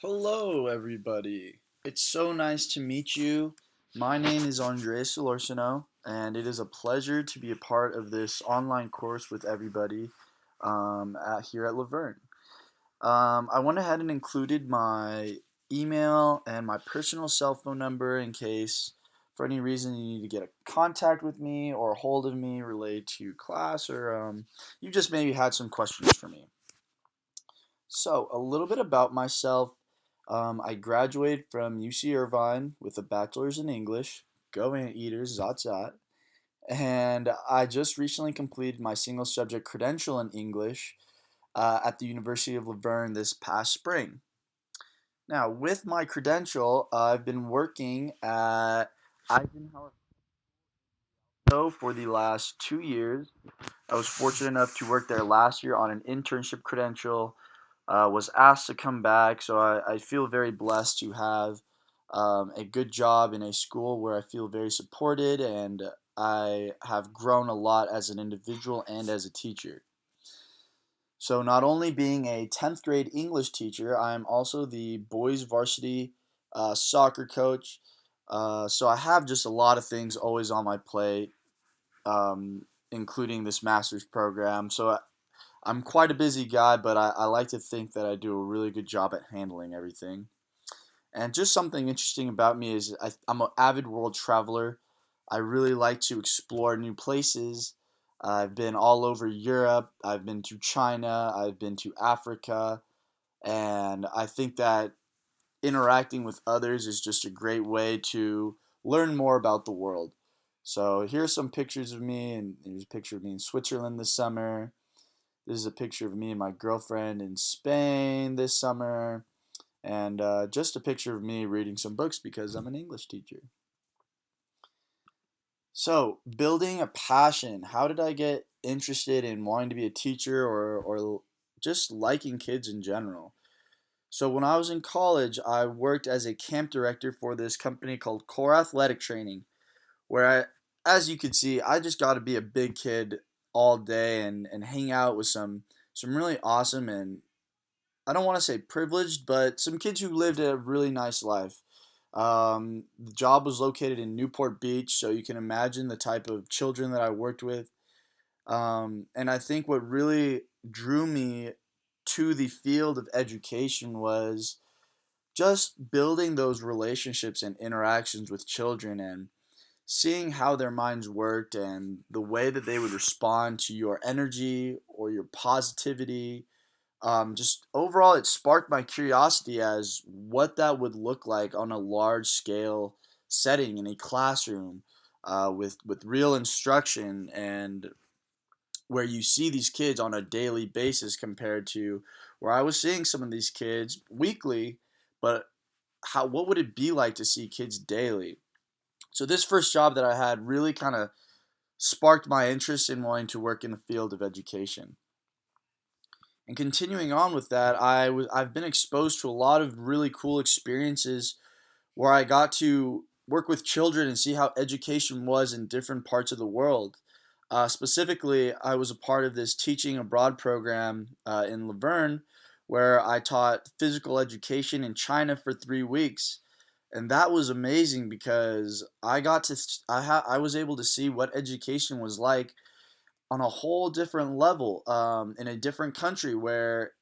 Hello, everybody. It's so nice to meet you. My name is Andres Solorsino, and it is a pleasure to be a part of this online course with everybody here at Laverne. I went ahead and included my email and my personal cell phone number in case, for any reason, you need to get a contact with me or a hold of me related to class, or you just maybe had some questions for me. So, a little bit about myself. I graduated from UC Irvine with a bachelor's in English. Go Anteaters, zot zot. And I just recently completed my single subject credential in English at the University of Laverne this past spring. Now, with my credential, I've been working at Eisenhower for the last 2 years. I was fortunate enough to work there last year on an internship credential. Was asked to come back, so I feel very blessed to have a good job in a school where I feel very supported, and I have grown a lot as an individual and as a teacher. So, not only being a 10th grade English teacher, I'm also the boys varsity soccer coach. So, I have just a lot of things always on my plate, including this master's program. So, I'm quite a busy guy, but I like to think that I do a really good job at handling everything. And just something interesting about me is I'm an avid world traveler. I really like to explore new places. I've been all over Europe, I've been to China, I've been to Africa, and I think that interacting with others is just a great way to learn more about the world. So here's some pictures of me, and here's a picture of me in Switzerland this summer. This is a picture of me and my girlfriend in Spain this summer, and just a picture of me reading some books because I'm an English teacher. So, building a passion. How did I get interested in wanting to be a teacher or just liking kids in general? So, when I was in college, I worked as a camp director for this company called Core Athletic Training, where as you can see, I just got to be a big kid all day and hang out with some really awesome and I don't want to say privileged, but some kids who lived a really nice life. The job was located in Newport Beach, so you can imagine the type of children that I worked with. And I think what really drew me to the field of education was just building those relationships and interactions with children and seeing how their minds worked and the way that they would respond to your energy or your positivity. Just overall, it sparked my curiosity as what that would look like on a large scale setting in a classroom with real instruction and where you see these kids on a daily basis compared to where I was seeing some of these kids weekly, but what would it be like to see kids daily? So this first job that I had really kind of sparked my interest in wanting to work in the field of education. And continuing on with that, I've been exposed to a lot of really cool experiences where I got to work with children and see how education was in different parts of the world. Specifically, I was a part of this teaching abroad program in Laverne where I taught physical education in China for 3 weeks. And that was amazing because I was able to see what education was like on a whole different level in a different country where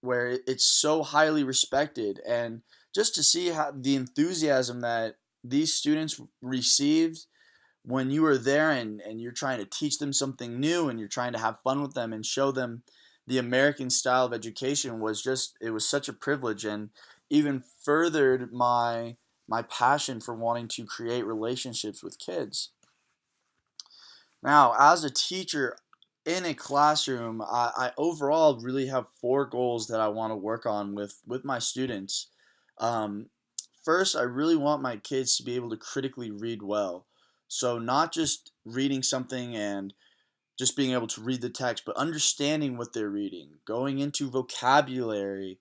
it's so highly respected, and just to see how the enthusiasm that these students received when you were there and you're trying to teach them something new and you're trying to have fun with them and show them the American style of education was just it was such a privilege and even furthered my passion for wanting to create relationships with kids. Now, as a teacher in a classroom, I overall really have four goals that I want to work on with my students. Um, First, I really want my kids to be able to critically read well. So, not just reading something and just being able to read the text, but understanding what they're reading, going into vocabulary,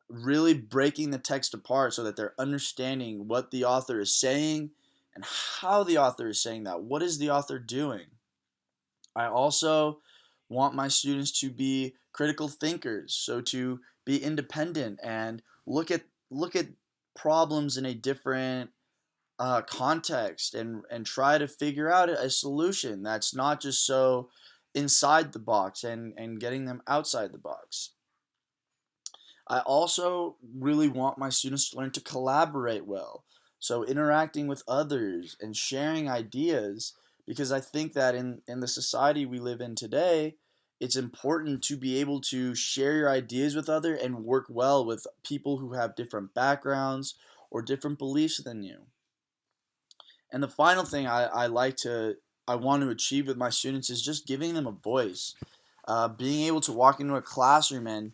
really breaking the text apart so that they're understanding what the author is saying and how the author is saying that. What is the author doing? I also want my students to be critical thinkers, so to be independent and look at problems in a different context and try to figure out a solution that's not just so inside the box and getting them outside the box. I also really want my students to learn to collaborate well. So interacting with others and sharing ideas, because I think that in the society we live in today, it's important to be able to share your ideas with other and work well with people who have different backgrounds or different beliefs than you. And the final thing I want to achieve with my students is just giving them a voice. Being able to walk into a classroom and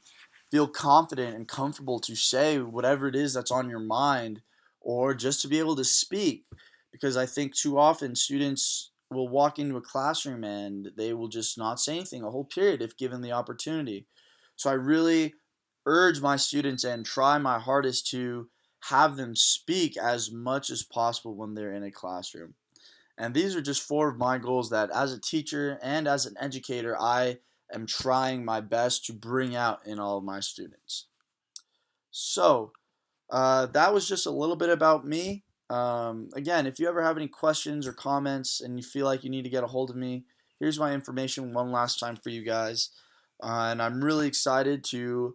feel confident and comfortable to say whatever it is that's on your mind, or just to be able to speak. Because I think too often students will walk into a classroom and they will just not say anything a whole period if given the opportunity. So I really urge my students and try my hardest to have them speak as much as possible when they're in a classroom. And these are just four of my goals that, as a teacher and as an educator, I am trying my best to bring out in all of my students. So, that was just a little bit about me. Again, if you ever have any questions or comments and you feel like you need to get a hold of me, here's my information one last time for you guys. And I'm really excited to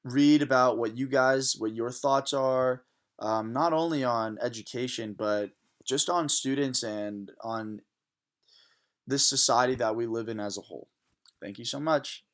read about what your thoughts are, not only on education, but just on students and on this society that we live in as a whole. Thank you so much.